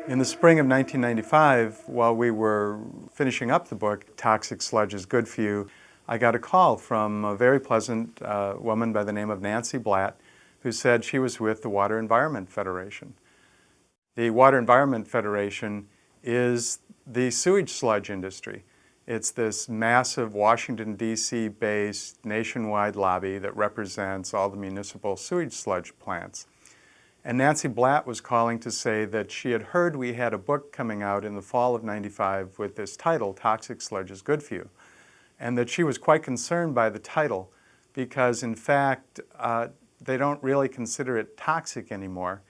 In the spring of 1995, while we were finishing up the book, Toxic Sludge is Good for You, I got a call from a very pleasant woman by the name of Nancy Blatt, who said she was with the Water Environment Federation. The Water Environment Federation is the sewage sludge industry. It's this massive Washington, D.C. based nationwide lobby that represents all the municipal sewage sludge plants. And Nancy Blatt was calling to say that she had heard we had a book coming out in the fall of '95 with this title, Toxic Sludge is Good for You, and that she was quite concerned by the title because, in fact, they don't really consider it toxic anymore,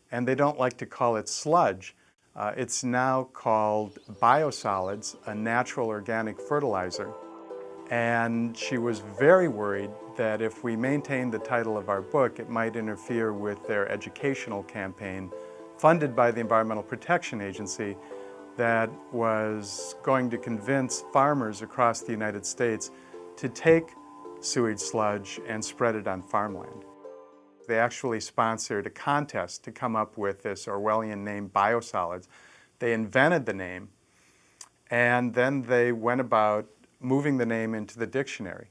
and they don't like to call it sludge. It's now called biosolids, a natural organic fertilizer. And she was very worried that if we maintained the title of our book, it might interfere with their educational campaign funded by the Environmental Protection Agency that was going to convince farmers across the United States to take sewage sludge and spread it on farmland. They actually sponsored a contest to come up with this Orwellian name, biosolids. They invented the name, and then they went about moving the name into the dictionary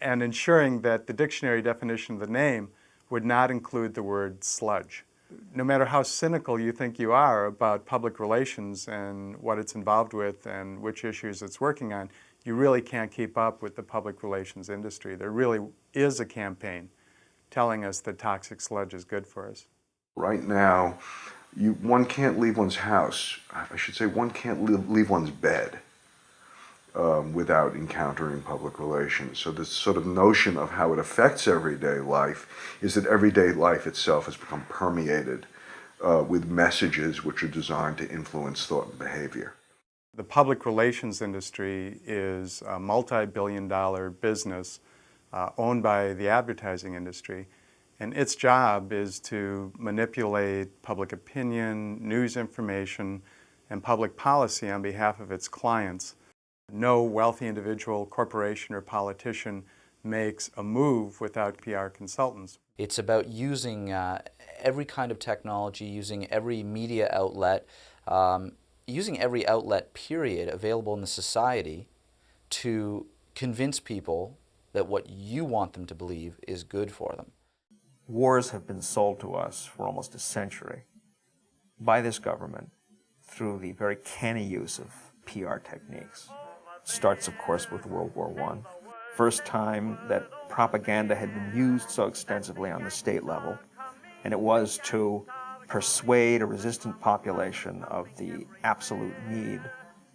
and ensuring that the dictionary definition of the name would not include the word sludge. No matter how cynical you think you are about public relations and what it's involved with and which issues it's working on, you really can't keep up with the public relations industry. There really is a campaign telling us that toxic sludge is good for us. Right now, one can't leave one's house. I should say one can't leave one's bed without encountering public relations. So this sort of notion of how it affects everyday life is that everyday life itself has become permeated with messages which are designed to influence thought and behavior. The public relations industry is a multi-billion-dollar business owned by the advertising industry, and its job is to manipulate public opinion, news information, and public policy on behalf of its clients. No wealthy individual, corporation, or politician makes a move without PR consultants. It's about using every kind of technology, using every media outlet, using every outlet, period, available in the society to convince people that what you want them to believe is good for them. Wars have been sold to us for almost a century by this government through the very canny use of PR techniques. Starts, of course, with World War I. First time that propaganda had been used so extensively on the state level, and it was to persuade a resistant population of the absolute need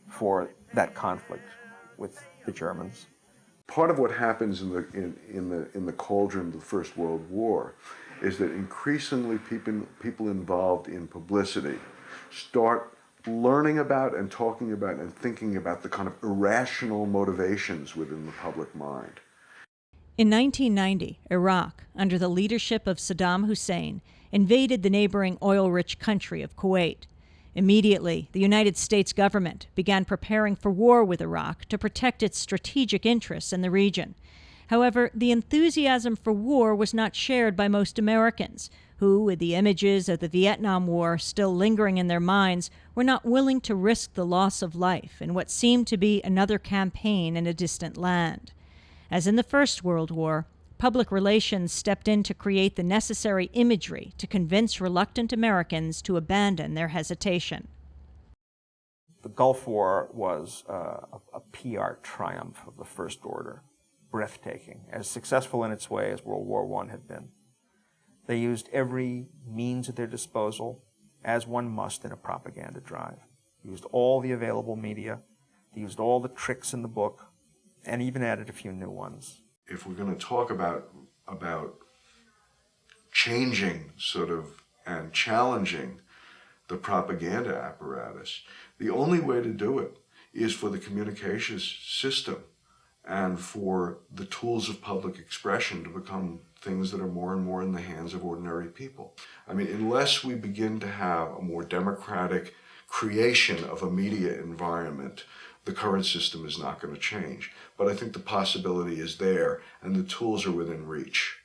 for that conflict with the Germans. Part of what happens in the cauldron of the First World War is that increasingly people involved in publicity start learning about and talking about and thinking about the kind of irrational motivations within the public mind. In 1990, Iraq, under the leadership of Saddam Hussein, invaded the neighboring oil-rich country of Kuwait. Immediately, the United States government began preparing for war with Iraq to protect its strategic interests in the region. However, the enthusiasm for war was not shared by most Americans, who, with the images of the Vietnam War still lingering in their minds, were not willing to risk the loss of life in what seemed to be another campaign in a distant land. As in the First World War, public relations stepped in to create the necessary imagery to convince reluctant Americans to abandon their hesitation. The Gulf War was a PR triumph of the first order, breathtaking, as successful in its way as World War I had been. They used every means at their disposal, as one must in a propaganda drive. They used all the available media, they used all the tricks in the book, and even added a few new ones. If we're going to talk about changing sort of and challenging the propaganda apparatus. The only way to do it is for the communications system and for the tools of public expression to become things that are more and more in the hands of ordinary people. I mean, unless we begin to have a more democratic creation of a media environment, the current system is not going to change. But I think the possibility is there, and the tools are within reach.